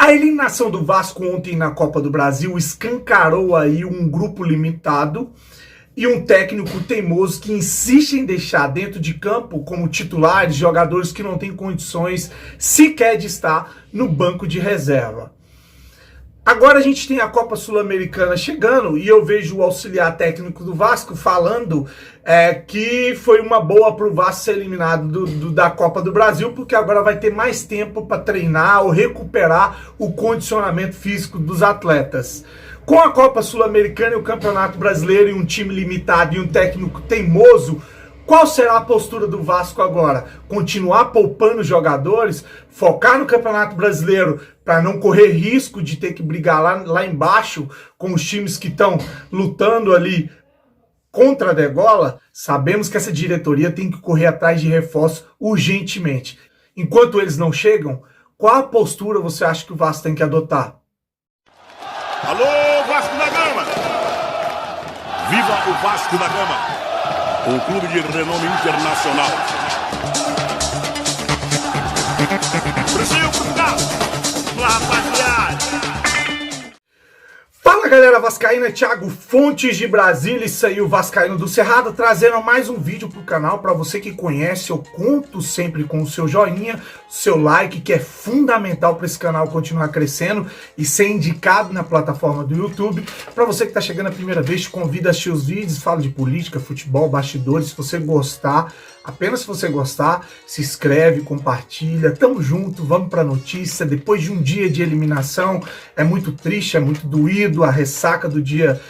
A eliminação do Vasco ontem na Copa do Brasil escancarou aí um grupo limitado e um técnico teimoso que insiste em deixar dentro de campo como titulares jogadores que não têm condições sequer de estar no banco de reserva. Agora a gente tem a Copa Sul-Americana chegando e eu vejo o auxiliar técnico do Vasco falando que foi uma boa para o Vasco ser eliminado da Copa do Brasil, porque agora vai ter mais tempo para treinar ou recuperar o condicionamento físico dos atletas. Com a Copa Sul-Americana e o Campeonato Brasileiro e um time limitado e um técnico teimoso, qual será a postura do Vasco agora? Continuar poupando jogadores? Focar no Campeonato Brasileiro para não correr risco de ter que brigar lá embaixo com os times que estão lutando ali contra a degola? Sabemos que essa diretoria tem que correr atrás de reforço urgentemente. Enquanto eles não chegam, qual a postura você acha que o Vasco tem que adotar? Alô, Vasco da Gama! Viva o Vasco da Gama! Um clube de renome internacional. Brasil, Portugal! Vamos lá, rapaziada! Fala galera vascaína, Thiago Fontes de Brasília, isso aí, o Vascaíno do Cerrado, trazendo mais um vídeo pro canal. Para você que conhece, eu conto sempre com o seu joinha, seu like, que é fundamental para esse canal continuar crescendo e ser indicado na plataforma do YouTube. Para você que tá chegando a primeira vez, te convido a assistir os vídeos, falo de política, futebol, bastidores. Se você gostar, apenas se você gostar, se inscreve, compartilha, tamo junto, vamos pra notícia. Depois de um dia de eliminação, é muito triste, é muito doído, a ressaca do dia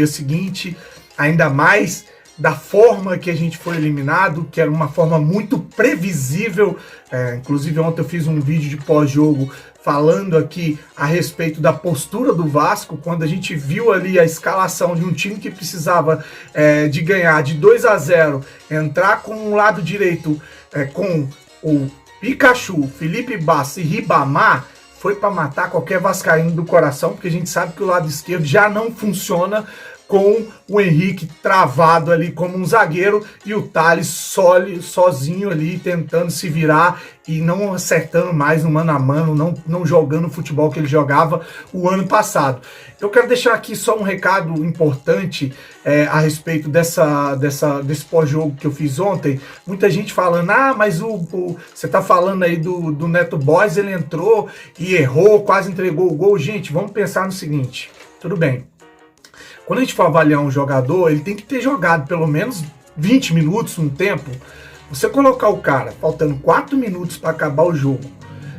seguinte, ainda mais da forma que a gente foi eliminado, que era uma forma muito previsível. Inclusive ontem eu fiz um vídeo de pós-jogo falando aqui a respeito da postura do Vasco, quando a gente viu ali a escalação de um time que precisava de ganhar de 2-0, entrar com o lado direito com o Pikachu, Felipe Bastos e Ribamar, foi para matar qualquer vascaíno do coração, porque a gente sabe que o lado esquerdo já não funciona com o Henrique travado ali como um zagueiro e o Thales sozinho ali tentando se virar e não acertando mais no mano a mano, não jogando o futebol que ele jogava o ano passado. Eu quero deixar aqui só um recado importante a respeito desse pós-jogo que eu fiz ontem. Muita gente falando, mas você tá falando aí do Neto Boys, ele entrou e errou, quase entregou o gol. Gente, vamos pensar no seguinte, tudo bem. Quando a gente for avaliar um jogador, ele tem que ter jogado pelo menos 20 minutos, um tempo. Você colocar o cara faltando 4 minutos para acabar o jogo,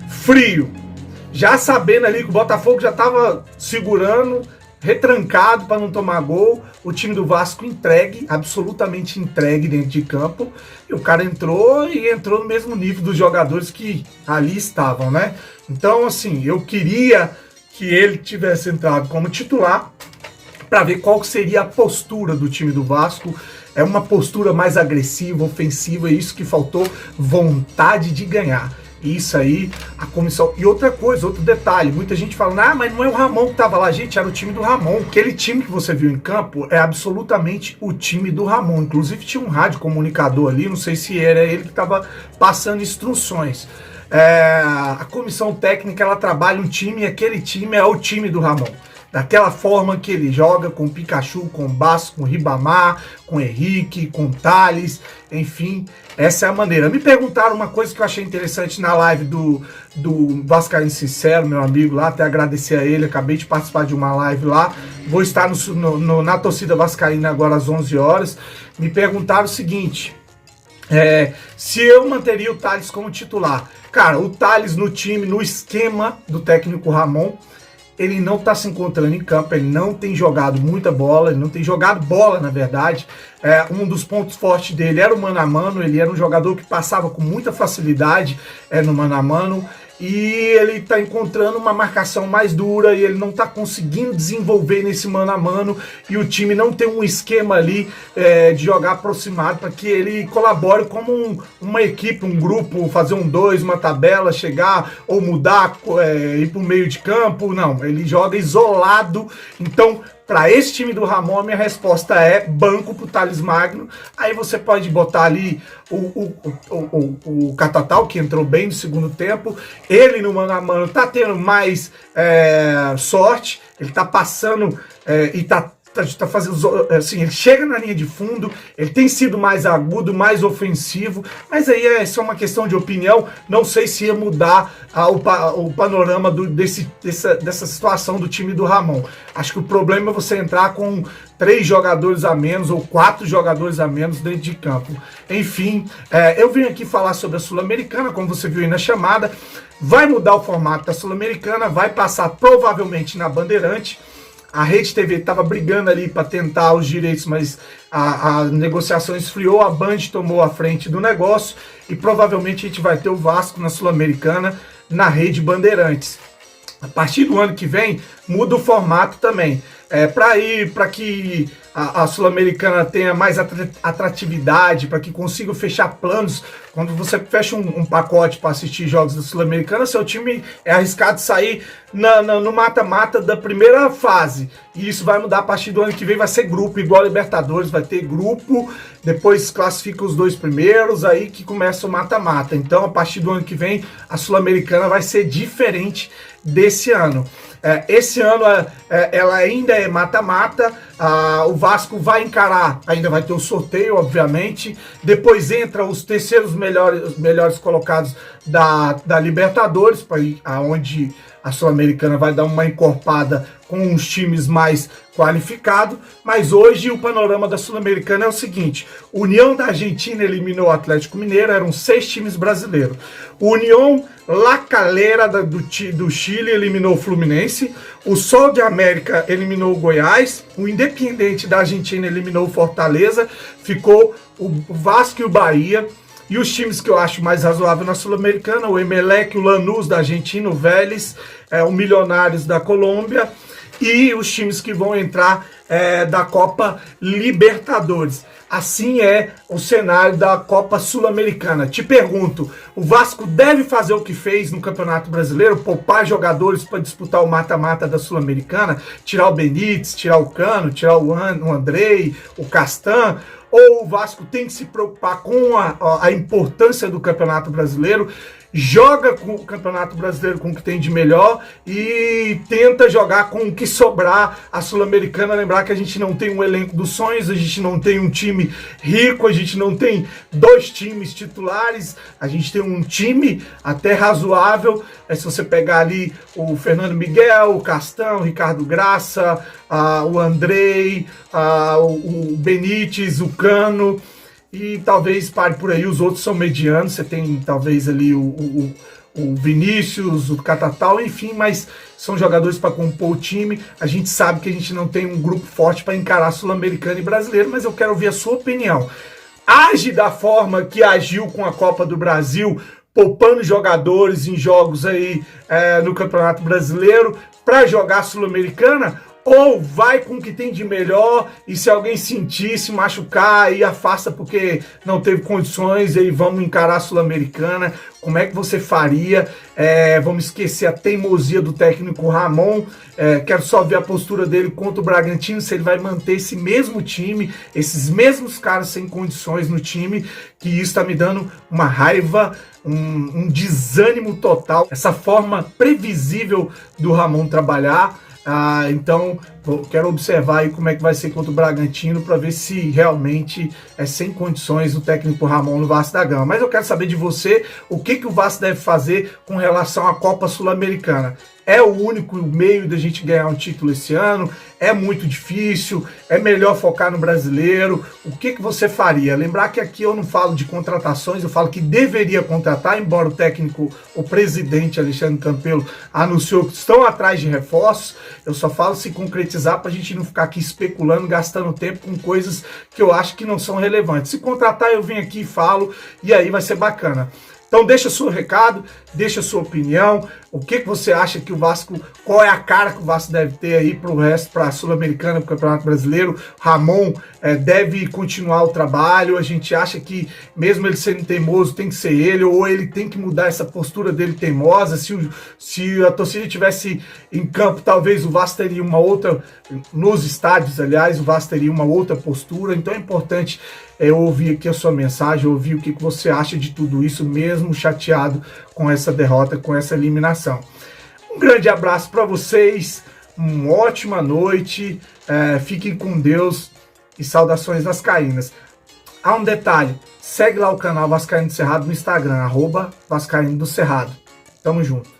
frio, já sabendo ali que o Botafogo já estava segurando, retrancado para não tomar gol, o time do Vasco entregue, absolutamente entregue dentro de campo, e o cara entrou no mesmo nível dos jogadores que ali estavam, né? Então, assim, eu queria que ele tivesse entrado como titular, para ver qual seria a postura do time do Vasco. É uma postura mais agressiva, ofensiva, isso que faltou, vontade de ganhar. Isso aí, a comissão... E outra coisa, outro detalhe, muita gente fala, mas não é o Ramon que estava lá. Gente, era o time do Ramon. Aquele time que você viu em campo é absolutamente o time do Ramon. Inclusive tinha um rádio comunicador ali, não sei se era ele que estava passando instruções. A comissão técnica, ela trabalha um time e aquele time é o time do Ramon. Daquela forma que ele joga, com o Pikachu, com o Bastos, com o Ribamar, com o Henrique, com o Thales, enfim, essa é a maneira. Me perguntaram uma coisa que eu achei interessante na live do Vascaíno Sincero, meu amigo lá, até agradecer a ele, acabei de participar de uma live lá, vou estar na torcida vascaína agora às 11 horas, me perguntaram o seguinte, se eu manteria o Thales como titular. Cara, o Thales no time, no esquema do técnico Ramon, ele não está se encontrando em campo, ele não tem jogado muita bola, ele não tem jogado bola, na verdade. Um dos pontos fortes dele era o mano a mano, ele era um jogador que passava com muita facilidade no mano a mano, e ele está encontrando uma marcação mais dura e ele não está conseguindo desenvolver nesse mano a mano, e o time não tem um esquema ali de jogar aproximado para que ele colabore como uma equipe, um grupo, fazer um 2, uma tabela, chegar ou mudar, ir para o meio de campo. Não, ele joga isolado. Então Para esse time do Ramon, a minha resposta é banco pro Thales Magno. Aí você pode botar ali o Catatal, que entrou bem no segundo tempo. Ele no mano a mano tá tendo mais sorte. Ele tá passando e tá fazendo, assim, ele chega na linha de fundo, ele tem sido mais agudo, mais ofensivo, mas aí é só uma questão de opinião. Não sei se ia mudar o panorama dessa situação do time do Ramon. Acho que o problema é você entrar com 3 jogadores a menos ou 4 jogadores a menos dentro de campo. Enfim, eu vim aqui falar sobre a Sul-Americana, como você viu aí na chamada. Vai mudar o formato da Sul-Americana, vai passar provavelmente na Bandeirante. A Rede TV estava brigando ali para tentar os direitos, mas a negociação esfriou, a Band tomou a frente do negócio e provavelmente a gente vai ter o Vasco na Sul-Americana na Rede Bandeirantes. A partir do ano que vem, muda o formato também. Para que a Sul-Americana tenha mais atratividade, para que consiga fechar planos. Quando você fecha um pacote para assistir jogos da Sul-Americana, seu time é arriscado sair no mata-mata da primeira fase. E isso vai mudar a partir do ano que vem, vai ser grupo, igual a Libertadores, vai ter grupo, depois classifica os 2 primeiros, aí que começa o mata-mata. Então, a partir do ano que vem, a Sul-Americana vai ser diferente desse ano. Esse ano ela ainda é mata-mata, o Vasco vai encarar, ainda vai ter o sorteio, obviamente, depois entra os terceiros melhores colocados da Libertadores, onde a Sul-Americana vai dar uma encorpada com os times mais qualificados, mas hoje o panorama da Sul-Americana é o seguinte: o União da Argentina eliminou o Atlético Mineiro, eram 6 times brasileiros. O União La Calera do Chile eliminou o Fluminense, o Sol de América eliminou o Goiás, o Independiente da Argentina eliminou o Fortaleza, ficou o Vasco e o Bahia. E os times que eu acho mais razoável na Sul-Americana, o Emelec, o Lanús da Argentina, o Vélez, o Milionários da Colômbia e os times que vão entrar da Copa Libertadores. Assim é o cenário da Copa Sul-Americana. Te pergunto, o Vasco deve fazer o que fez no Campeonato Brasileiro, poupar jogadores para disputar o mata-mata da Sul-Americana, tirar o Benítez, tirar o Cano, tirar o Andrei, o Castan? Ou o Vasco tem que se preocupar com a importância do Campeonato Brasileiro, joga com o Campeonato Brasileiro com o que tem de melhor e tenta jogar com o que sobrar a Sul-Americana? Lembrar que a gente não tem um elenco dos sonhos, a gente não tem um time rico, a gente não tem 2 times titulares, a gente tem um time até razoável. Se você pegar ali o Fernando Miguel, o Castan, o Ricardo Graça, o Andrei, o Benítez, o Cano, e talvez pare por aí, os outros são medianos. Você tem talvez ali o Vinícius, o Catatal, enfim, mas são jogadores para compor o time. A gente sabe que a gente não tem um grupo forte para encarar Sul-Americano e Brasileiro, mas eu quero ouvir a sua opinião. Age da forma que agiu com a Copa do Brasil, poupando jogadores em jogos aí no Campeonato Brasileiro para jogar Sul-Americana? Ou vai com o que tem de melhor e se alguém sentir, se machucar, aí afasta porque não teve condições e aí vamos encarar a Sul-Americana? Como é que você faria? Vamos esquecer a teimosia do técnico Ramon. Quero só ver a postura dele contra o Bragantino, se ele vai manter esse mesmo time, esses mesmos caras sem condições no time, que isso está me dando uma raiva, um desânimo total. Essa forma previsível do Ramon trabalhar. Então, quero observar aí como é que vai ser contra o Bragantino para ver se realmente é sem condições o técnico Ramon no Vasco da Gama. Mas eu quero saber de você o que o Vasco deve fazer com relação à Copa Sul-Americana. É o único meio da gente ganhar um título esse ano? É muito difícil? É melhor focar no brasileiro? O que você faria? Lembrar que aqui eu não falo de contratações, eu falo que deveria contratar, embora o técnico, o presidente Alexandre Campelo anunciou que estão atrás de reforços. Eu só falo se concretizar para a gente não ficar aqui especulando, gastando tempo com coisas que eu acho que não são relevantes. Se contratar, eu venho aqui e falo, e aí vai ser bacana. Então deixa seu recado, deixa sua opinião, o que você acha que o Vasco, qual é a cara que o Vasco deve ter aí para o resto, para a Sul-Americana, para o Campeonato Brasileiro. Ramon deve continuar o trabalho. A gente acha que, mesmo ele sendo teimoso, tem que ser ele, ou ele tem que mudar essa postura dele teimosa. Se a torcida estivesse em campo, talvez o Vasco teria uma outra, nos estádios, aliás, o Vasco teria uma outra postura. Então é importante ouvir aqui a sua mensagem, ouvir o que você acha de tudo isso, mesmo chateado com essa derrota, com essa eliminação. Um grande abraço para vocês, uma ótima noite, fiquem com Deus e saudações vascaínas. Há um detalhe, segue lá o canal Vascaíno do Cerrado no Instagram, @Vascaíno do Cerrado. Tamo junto.